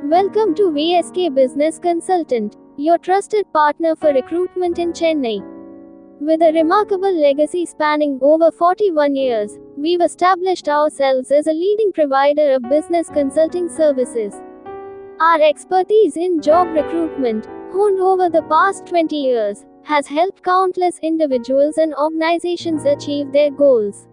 Welcome to VSK Business Consultant, your trusted partner for recruitment in Chennai. With a remarkable legacy spanning over 41 years, we've established ourselves as a leading provider of business consulting services. Our expertise in job recruitment, honed over the past 20 years, has helped countless individuals and organizations achieve their goals.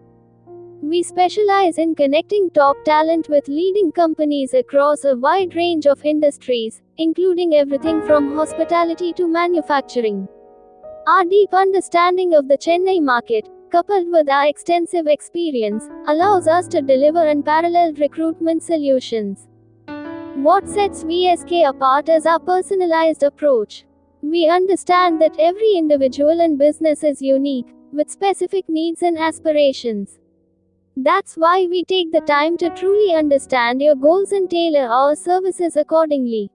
We specialize in connecting top talent with leading companies across a wide range of industries, including everything from hospitality to manufacturing. Our deep understanding of the Chennai market, coupled with our extensive experience, allows us to deliver unparalleled recruitment solutions. What sets VSK apart is our personalized approach. We understand that every individual and business is unique, with specific needs and aspirations. That's why we take the time to truly understand your goals and tailor our services accordingly.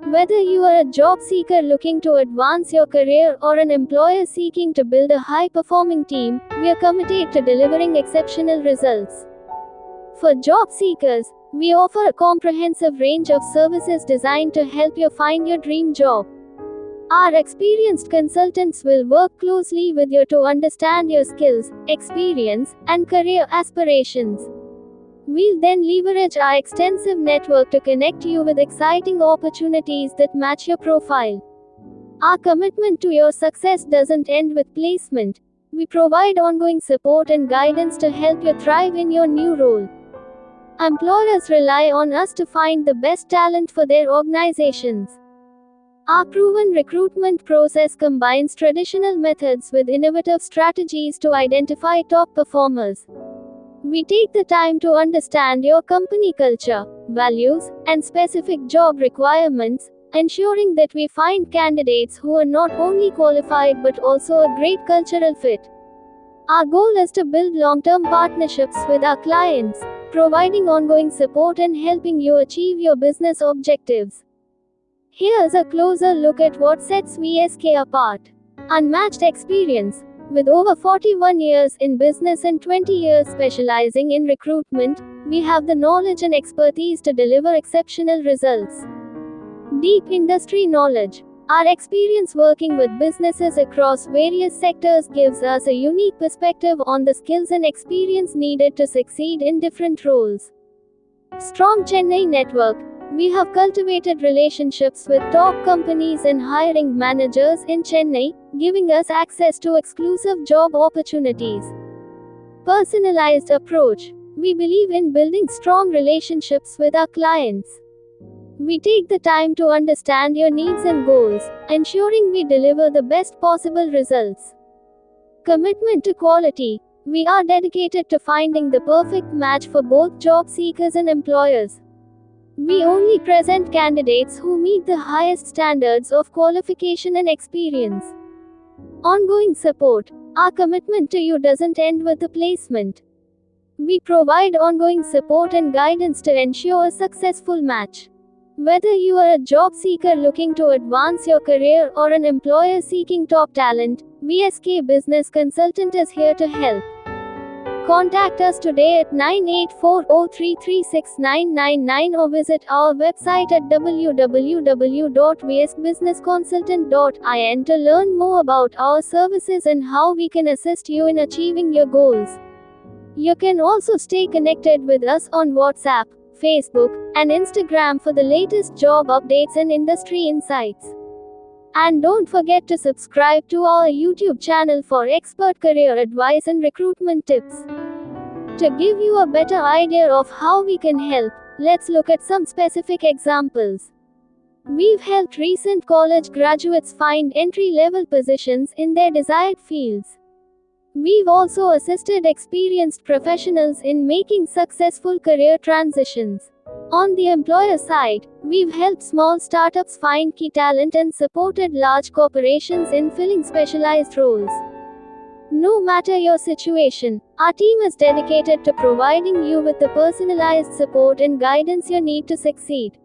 Whether you are a job seeker looking to advance your career or an employer seeking to build a high-performing team, we are committed to delivering exceptional results. For job seekers, we offer a comprehensive range of services designed to help you find your dream job. Our experienced consultants will work closely with you to understand your skills, experience, and career aspirations. We'll then leverage our extensive network to connect you with exciting opportunities that match your profile. Our commitment to your success doesn't end with placement. We provide ongoing support and guidance to help you thrive in your new role. Employers rely on us to find the best talent for their organizations. Our proven recruitment process combines traditional methods with innovative strategies to identify top performers. We take the time to understand your company culture, values, and specific job requirements, ensuring that we find candidates who are not only qualified but also a great cultural fit. Our goal is to build long-term partnerships with our clients, providing ongoing support and helping you achieve your business objectives. Here's a closer look at what sets VSK apart. Unmatched experience. With over 41 years in business and 20 years specializing in recruitment, we have the knowledge and expertise to deliver exceptional results. Deep industry knowledge. Our experience working with businesses across various sectors gives us a unique perspective on the skills and experience needed to succeed in different roles. Strong Chennai network. We have cultivated relationships with top companies and hiring managers in Chennai, giving us access to exclusive job opportunities. Personalized approach. We believe in building strong relationships with our clients. We take the time to understand your needs and goals, ensuring we deliver the best possible results. Commitment to quality. We are dedicated to finding the perfect match for both job seekers and employers. We only present candidates who meet the highest standards of qualification and experience. Ongoing support. Our commitment to you doesn't end with the placement. We provide ongoing support and guidance to ensure a successful match. Whether you are a job seeker looking to advance your career or an employer seeking top talent, VSK Business Consultant is here to help. Contact us today at 9840336999 or visit our website at www.vskbusinessconsultant.in to learn more about our services and how we can assist you in achieving your goals. You can also stay connected with us on WhatsApp, Facebook, and Instagram for the latest job updates and industry insights. And don't forget to subscribe to our YouTube channel for expert career advice and recruitment tips. To give you a better idea of how we can help, let's look at some specific examples. We've helped recent college graduates find entry-level positions in their desired fields. We've also assisted experienced professionals in making successful career transitions. On the employer side, we've helped small startups find key talent and supported large corporations in filling specialized roles. No matter your situation, our team is dedicated to providing you with the personalized support and guidance you need to succeed.